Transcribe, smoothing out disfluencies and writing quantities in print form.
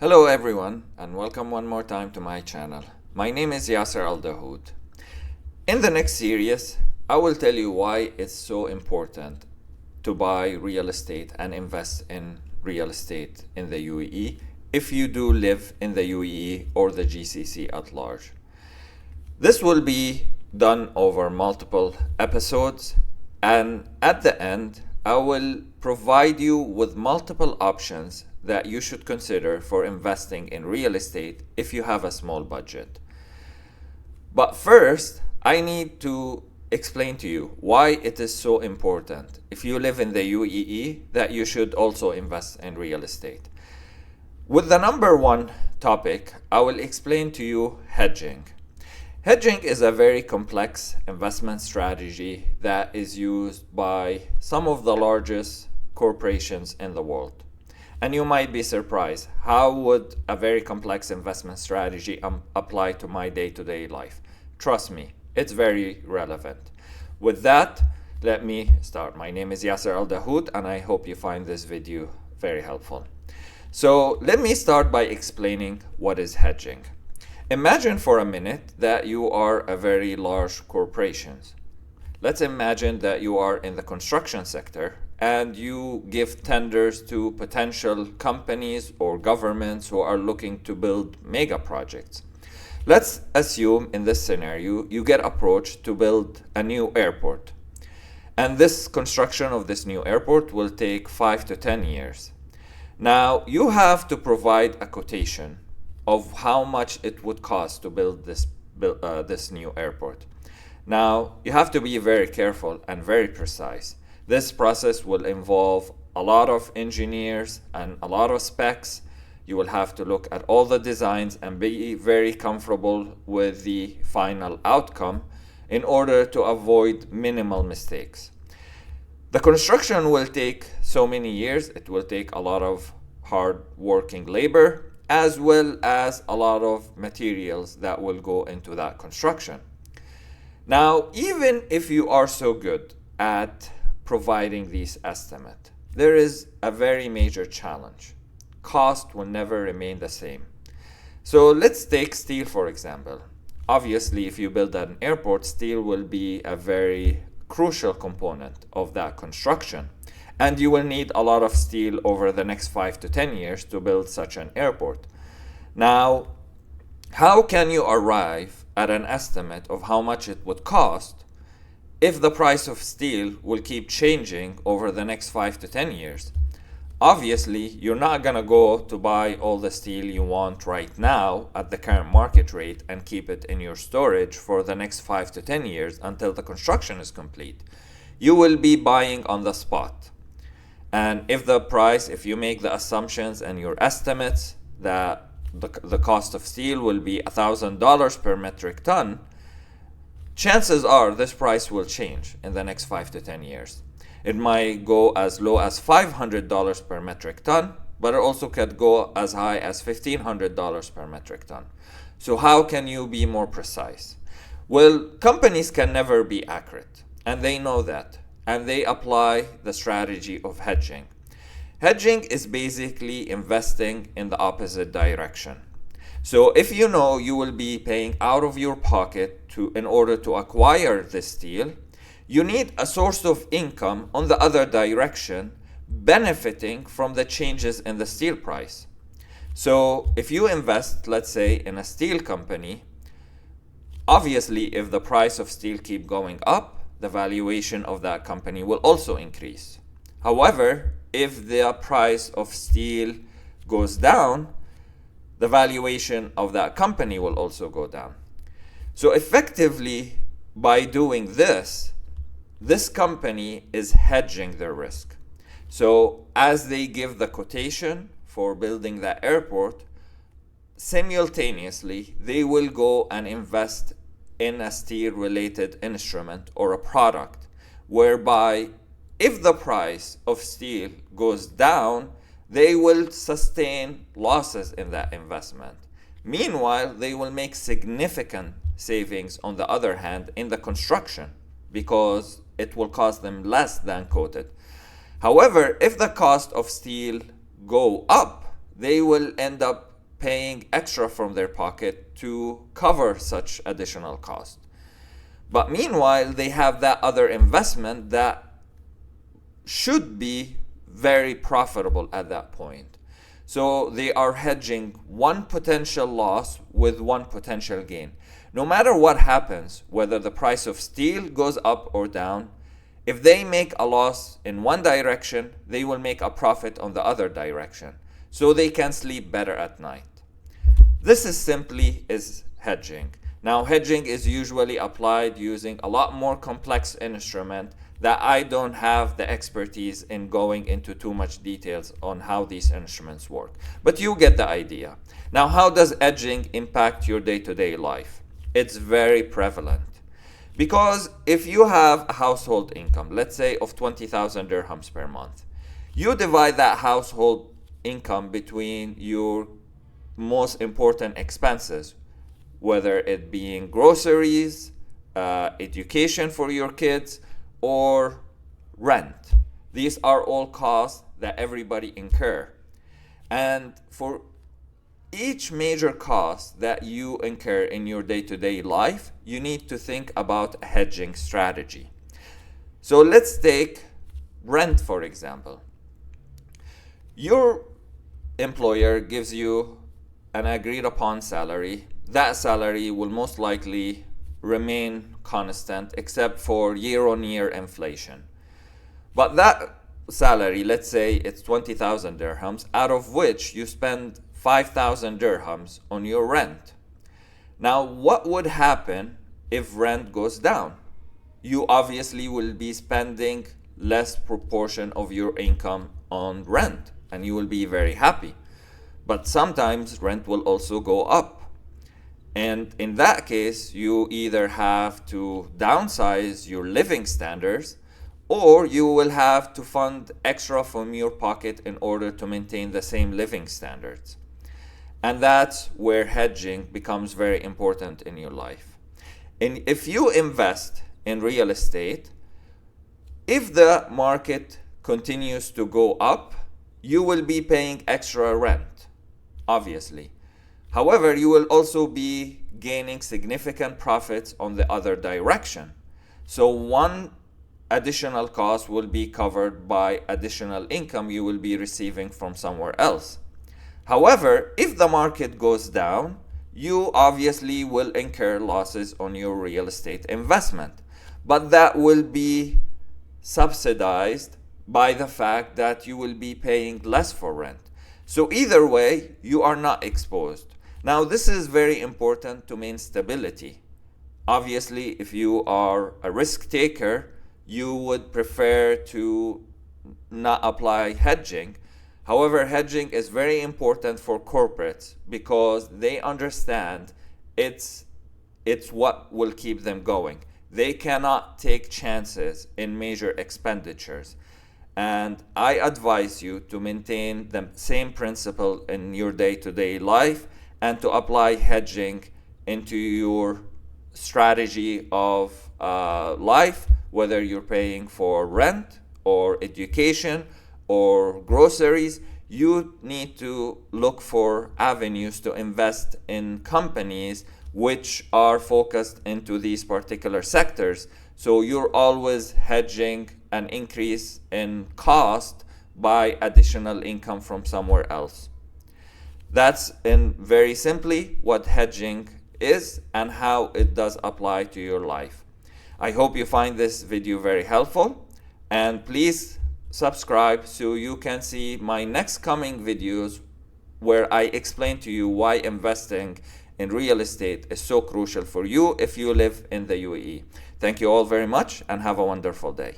Hello everyone, and welcome one more time to my channel. My name is Yasser Al-Dahoud. In the next series, I will tell you why it's so important to buy real estate and invest in real estate in the UAE if you do live in the UAE or the GCC at large. This will be done over multiple episodes, and at the end, I will provide you with multiple options that you should consider for investing in real estate if you have a small budget. But first, I need to explain to you why it is so important if you live in the UAE that you should also invest in real estate. With the number one topic, I will explain to you hedging. Hedging is a very complex investment strategy that is used by some of the largest corporations in the world. And you might be surprised, how would a very complex investment strategy apply to my day-to-day life? Trust me, it's very relevant. With that, let me start. My name is Yasser Al-Dahoud, and I hope you find this video very helpful. So let me start by explaining what is hedging. Imagine for a minute that you are a very large corporation. Let's imagine that you are in the construction sector and you give tenders to potential companies or governments who are looking to build mega projects. Let's assume in this scenario you get approached to build a new airport. And this construction of this new airport will take 5 to 10 years. Now you have to provide a quotation of how much it would cost to build this new airport. Now, you have to be very careful and very precise. This process will involve a lot of engineers and a lot of specs. You will have to look at all the designs and be very comfortable with the final outcome in order to avoid minimal mistakes. The construction will take so many years. It will take a lot of hard working labor, as well as a lot of materials that will go into that construction. Now, even if you are so good at providing these estimates, there is a very major challenge. Cost will never remain the same. So let's take steel, for example. Obviously, if you build an airport, steel will be a very crucial component of that construction. And you will need a lot of steel over the next 5 to 10 years to build such an airport. Now, how can you arrive at an estimate of how much it would cost if the price of steel will keep changing over the next 5 to 10 years? Obviously, you're not going to go to buy all the steel you want right now at the current market rate and keep it in your storage for the next 5 to 10 years until the construction is complete. You will be buying on the spot. And if you make the assumptions and your estimates that the cost of steel will be $1,000 per metric ton, chances are this price will change in the next 5 to 10 years. It might go as low as $500 per metric ton, but it also could go as high as $1,500 per metric ton. So how can you be more precise? Well, companies can never be accurate, and they know that. And they apply the strategy of hedging. Hedging is basically investing in the opposite direction. So if you know you will be paying out of your pocket in order to acquire this steel, you need a source of income on the other direction, benefiting from the changes in the steel price. So if you invest, let's say, in a steel company, obviously if the price of steel keeps going up, the valuation of that company will also increase. However, if the price of steel goes down, the valuation of that company will also go down. So effectively, by doing this company is hedging their risk. So as they give the quotation for building that airport, simultaneously, they will go and invest in a steel-related instrument or a product, whereby if the price of steel goes down, they will sustain losses in that investment. Meanwhile, they will make significant savings on the other hand in the construction because it will cost them less than quoted. However, if the cost of steel go up, they will end up paying extra from their pocket to cover such additional cost. But meanwhile, they have that other investment that should be very profitable at that point. So they are hedging one potential loss with one potential gain. No matter what happens, whether the price of steel goes up or down, if they make a loss in one direction, they will make a profit on the other direction, so they can sleep better at night. This is simply hedging. Now, hedging is usually applied using a lot more complex instrument that I don't have the expertise in going into too much details on how these instruments work. But you get the idea. Now, how does hedging impact your day-to-day life? It's very prevalent. Because if you have a household income, let's say of 20,000 dirhams per month, you divide that household income between your most important expenses, whether it being groceries, education for your kids, or rent. These are all costs that everybody incur. And for each major cost that you incur in your day-to-day life, you need to think about a hedging strategy. So let's take rent, for example. Your employer gives you an agreed upon salary. That salary will most likely remain constant except for year-on-year inflation. But that salary, let's say it's 20,000 dirhams, out of which you spend 5,000 dirhams on your rent. Now, what would happen if rent goes down? You obviously will be spending less proportion of your income on rent, and you will be very happy. But sometimes rent will also go up. And in that case, you either have to downsize your living standards, or you will have to fund extra from your pocket in order to maintain the same living standards. And that's where hedging becomes very important in your life. And if you invest in real estate, if the market continues to go up, you will be paying extra rent, obviously. However, you will also be gaining significant profits on the other direction. So one additional cost will be covered by additional income you will be receiving from somewhere else. However, if the market goes down, you obviously will incur losses on your real estate investment. But that will be subsidized by the fact that you will be paying less for rent. So either way, you are not exposed. Now, this is very important to maintain stability. Obviously, if you are a risk taker, you would prefer to not apply hedging. However, hedging is very important for corporates because they understand it's what will keep them going. They cannot take chances in major expenditures. And I advise you to maintain the same principle in your day-to-day life and to apply hedging into your strategy of life, whether you're paying for rent or education or groceries. You need to look for avenues to invest in companies which are focused into these particular sectors. So you're always hedging an increase in cost by additional income from somewhere else. That's in very simply what hedging is and how it does apply to your life. I hope you find this video very helpful, and please subscribe so you can see my next coming videos where I explain to you why investing in real estate is so crucial for you if you live in the UAE. Thank you all very much and have a wonderful day.